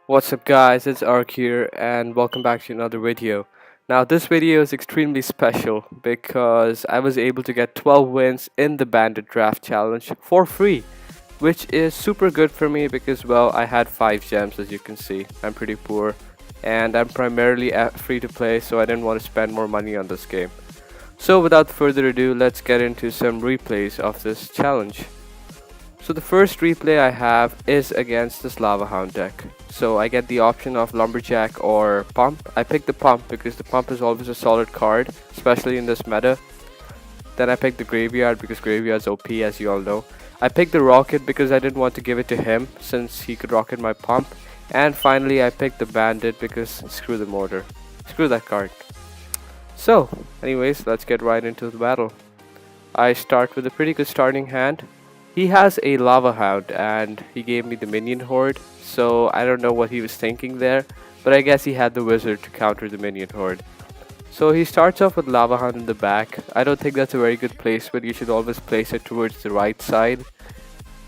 What's up guys, it's Ark here and welcome back to another video. Now this video is extremely special because I was able to get 12 wins in the Bandit Draft Challenge for free, which is super good for me because well I had 5 gems as you can see. I'm pretty poor and I'm primarily free to play, so I didn't want to spend more money on this game. So without further ado, let's get into some replays of this challenge. So the first replay I have is against this Lava Hound deck. So I get the option of Lumberjack or Pump. I pick the Pump because the Pump is always a solid card, especially in this meta. Then I pick the Graveyard because Graveyard's OP, as you all know. I picked the Rocket because I didn't want to give it to him since he could rocket my Pump. And finally I picked the Bandit because screw the mortar. Screw that card. So anyways, let's get right into the battle. I start with a pretty good starting hand. He has a Lava Hound and he gave me the minion horde, so I don't know what he was thinking there, but I guess he had the wizard to counter the minion horde. So he starts off with Lava Hound in the back. I don't think that's a very good placement. You should always place it towards the right side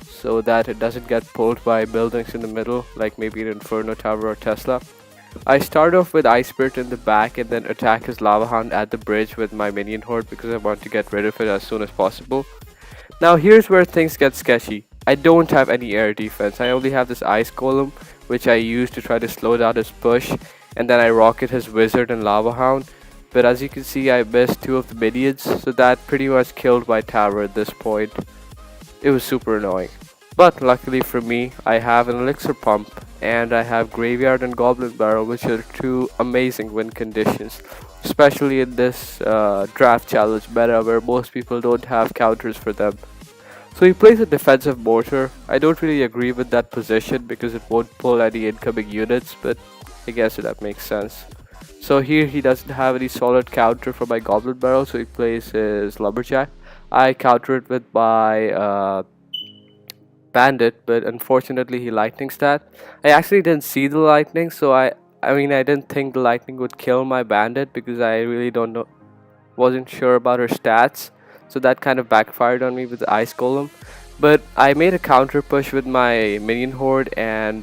so that it doesn't get pulled by buildings in the middle, like maybe an Inferno Tower or Tesla. I start off with Ice Spirit in the back and then attack his Lava Hound at the bridge with my minion horde because I want to get rid of it as soon as possible. Now here's where things get sketchy. I don't have any air defense. I only have this ice golem, which I use to try to slow down his push, and then I rocket his wizard and lava hound. But as you can see, I missed 2 of the minions, so that pretty much killed my tower at this point. It was super annoying. But luckily for me, I have an elixir pump, and I have graveyard and goblin barrel, which are 2 amazing win conditions, especially in this draft challenge meta where most people don't have counters for them. So he plays a defensive mortar. I don't really agree with that position because it won't pull any incoming units, but I guess that makes sense. So here he doesn't have any solid counter for my goblin barrel, so he plays his lumberjack. I counter it with my bandit, but unfortunately he lightning stat. I actually didn't see the lightning, so I didn't think the lightning would kill my bandit because I really don't know, wasn't sure about her stats, so that kind of backfired on me with the ice golem. But I made a counter push with my minion horde and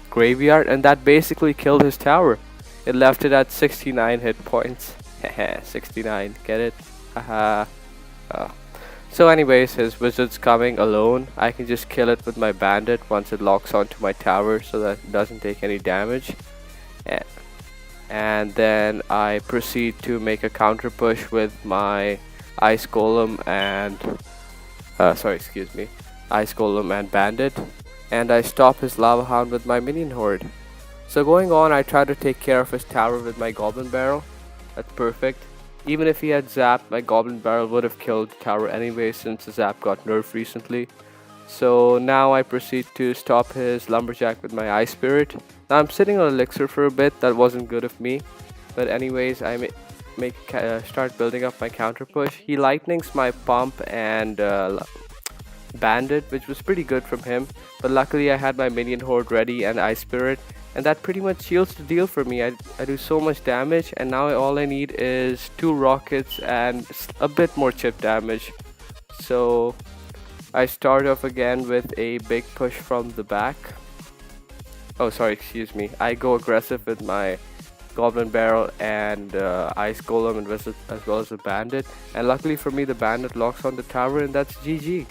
graveyard, and that basically killed his tower. It left it at 69 hit points. 69, get it? Haha. So anyways, his wizard's coming alone. I can just kill it with my bandit once it locks onto my tower so that it doesn't take any damage. And then I proceed to make a counter push with my ice golem and ice golem and bandit, and I stop his lava hound with my minion horde. So going on, I try to take care of his tower with my goblin barrel. That's perfect. Even if he had zapped, my goblin barrel would have killed the tower anyway since the zap got nerfed recently. So now I proceed to stop his lumberjack with my ice spirit. Now I'm sitting on elixir for a bit. That wasn't good of me, but anyways, I start building up my counter push. He lightnings my pump and bandit, which was pretty good from him, but luckily I had my minion horde ready and ice spirit, and that pretty much seals the deal for me. I do so much damage, and now all I need is 2 rockets and a bit more chip damage. So I start off again with a big push from the back. Oh sorry, excuse me. I go aggressive with my goblin barrel and ice golem and wizard as well as the bandit, and luckily for me the bandit locks on the tower, and that's GG.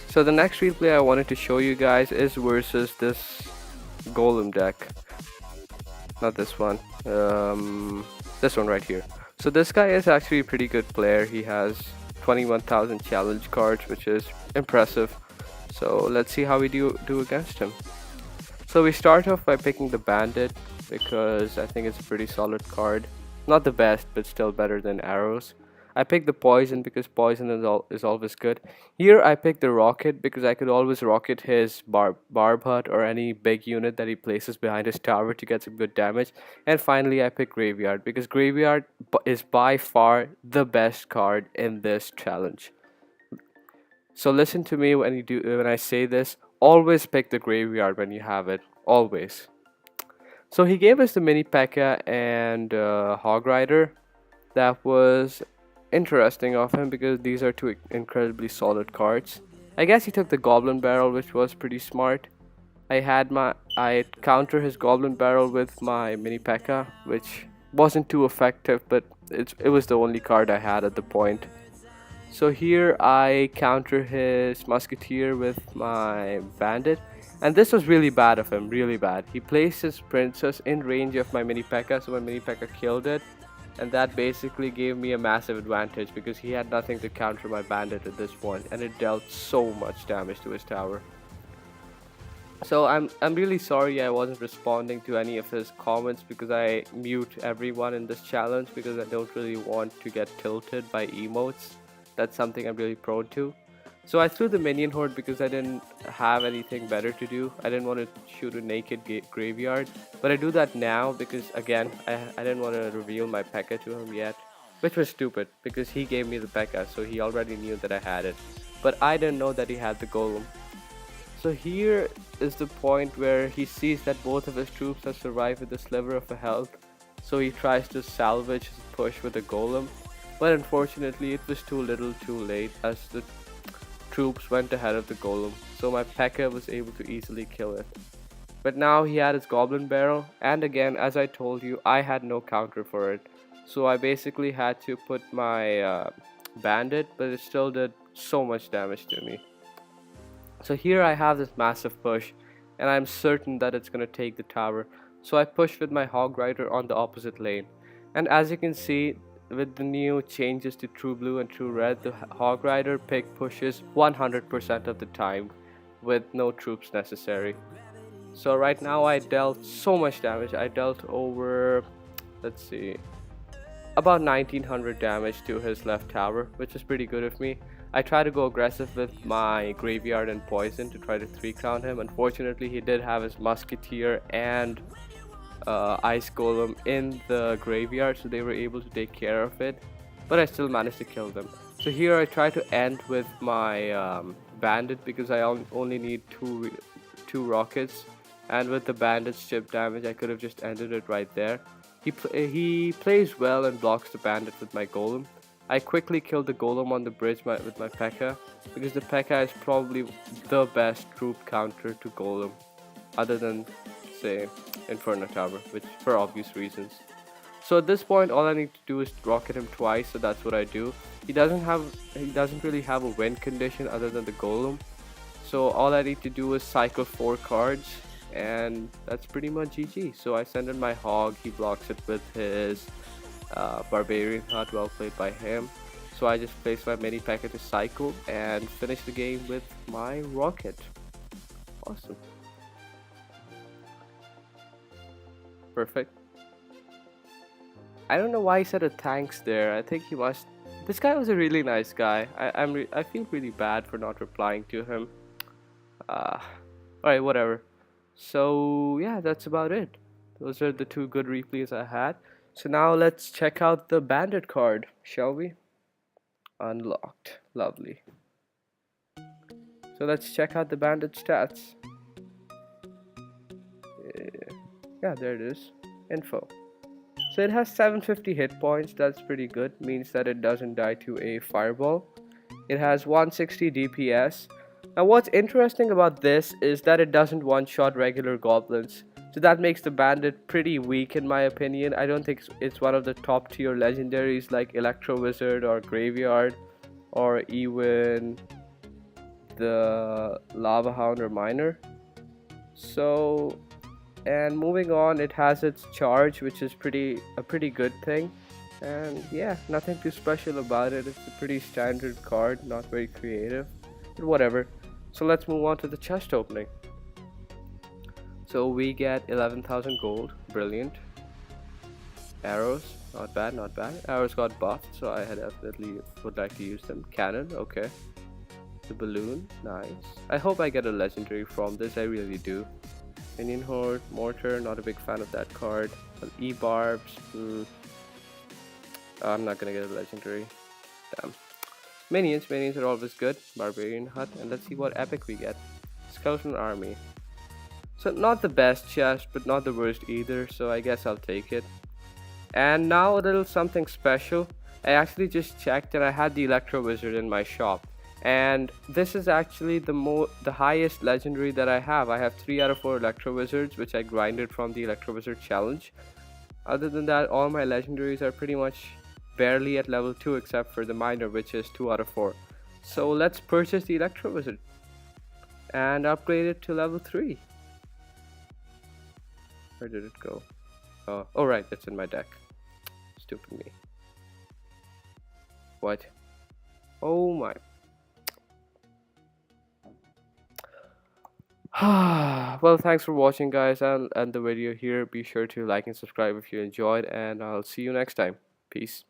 So the next replay I wanted to show you guys is versus this golem deck. Not this one. This one right here. So this guy is actually a pretty good player. He has 21,000 challenge cards, which is impressive. So let's see how we do against him. So we start off by picking the bandit because I think it's a pretty solid card. Not the best, but still better than arrows. I picked the poison because poison is always good. Here I picked the rocket because I could always rocket his barb hut or any big unit that he places behind his tower to get some good damage. And finally I picked graveyard because graveyard is by far the best card in this challenge. So listen to me when I say this. Always pick the graveyard when you have it. Always. So he gave us the mini P.E.K.K.A. and Hog Rider. That was interesting of him because these are 2 incredibly solid cards. I guess he took the Goblin Barrel, which was pretty smart. I counter his Goblin Barrel with my Mini P.E.K.K.A, which wasn't too effective, but it was the only card I had at the point. So here I counter his Musketeer with my Bandit, and this was really bad of him, really bad. He placed his Princess in range of my Mini P.E.K.K.A, so my Mini P.E.K.K.A killed it, and that basically gave me a massive advantage because he had nothing to counter my Bandit at this point, and it dealt so much damage to his tower. So I'm really sorry I wasn't responding to any of his comments because I mute everyone in this challenge because I don't really want to get tilted by emotes. That's something I'm really prone to. So I threw the minion horde because I didn't have anything better to do. I didn't want to shoot a naked graveyard, but I do that now because again I didn't want to reveal my P.E.K.K.A to him yet, which was stupid because he gave me the P.E.K.K.A, so he already knew that I had it, but I didn't know that he had the golem. So here is the point where he sees that both of his troops have survived with a sliver of a health, so he tries to salvage his push with a golem, but unfortunately it was too little too late as the troops went ahead of the golem, so my P.E.K.K.A was able to easily kill it. But now he had his Goblin Barrel, and again, as I told you, I had no counter for it, so I basically had to put my Bandit, but it still did so much damage to me. So here I have this massive push, and I'm certain that it's gonna take the tower, so I push with my Hog Rider on the opposite lane. And as you can see, with the new changes to True Blue and True Red, the Hog Rider pick pushes 100% of the time with no troops necessary. So right now I dealt so much damage. I dealt over, let's see, about 1900 damage to his left tower, which is pretty good of me. I tried to go aggressive with my Graveyard and Poison to try to 3-crown him. Unfortunately, he did have his Musketeer and Ice Golem in the Graveyard, so they were able to take care of it, but I still managed to kill them. So here I try to end with my Bandit because I only need two rockets, and with the Bandit's chip damage I could have just ended it right there. He plays well and blocks the Bandit with my Golem. I quickly killed the Golem on the bridge with my P.E.K.K.A because the P.E.K.K.A is probably the best troop counter to Golem, other than, say, Inferno Tower, which for obvious reasons. So at this point all I need to do is rocket him twice, so that's what I do. He doesn't really have a win condition other than the Golem, so all I need to do is cycle 4 cards, and that's pretty much GG. So I send in my Hog, he blocks it with his Barbarian Hut, well played by him. So I just place my Mini P.E.K.K.A to cycle and finish the game with my rocket. Awesome. Perfect. I don't know why he said a thanks there. I think he must. This guy was a really nice guy. I feel really bad for not replying to him. Alright, whatever. So yeah, that's about it. Those are the 2 good replays I had. So now let's check out the Bandit card, shall we? Unlocked. Lovely. So let's check out the Bandit stats. Yeah, there it is. Info. So it has 750 hit points. That's pretty good. Means that it doesn't die to a fireball. It has 160 DPS. Now what's interesting about this is that it doesn't one-shot regular goblins. So that makes the Bandit pretty weak in my opinion. I don't think it's one of the top tier legendaries like Electro Wizard or Graveyard or even the Lava Hound or Miner. So, and moving on, it has its charge, which is a pretty good thing. And yeah, nothing too special about it. It's a pretty standard card, not very creative, but whatever. So let's move on to the chest opening. So we get 11,000 gold, brilliant. Arrows, not bad, not bad. Arrows got buffed, so I definitely would like to use them. Cannon, okay. The balloon, nice. I hope I get a legendary from this, I really do. Minion Horde, Mortar, not a big fan of that card. E-Barbs, I'm not gonna get a legendary. Damn. Minions are always good. Barbarian Hut, and let's see what epic we get. Skeleton Army. So not the best chest, but not the worst either, so I guess I'll take it. And now a little something special. I actually just checked and I had the Electro Wizard in my shop. And this is actually the highest legendary that I have. I have 3 out of 4 Electro Wizards, which I grinded from the Electro Wizard challenge. Other than that, all my legendaries are pretty much barely at level 2 except for the minor, which is 2 out of 4. So let's purchase the Electro Wizard and upgrade it to level 3. Where did it go? Oh right, it's in my deck. Stupid me. What? Oh my. Well, thanks for watching, guys. I'll end the video here. Be sure to like and subscribe if you enjoyed, and I'll see you next time. Peace.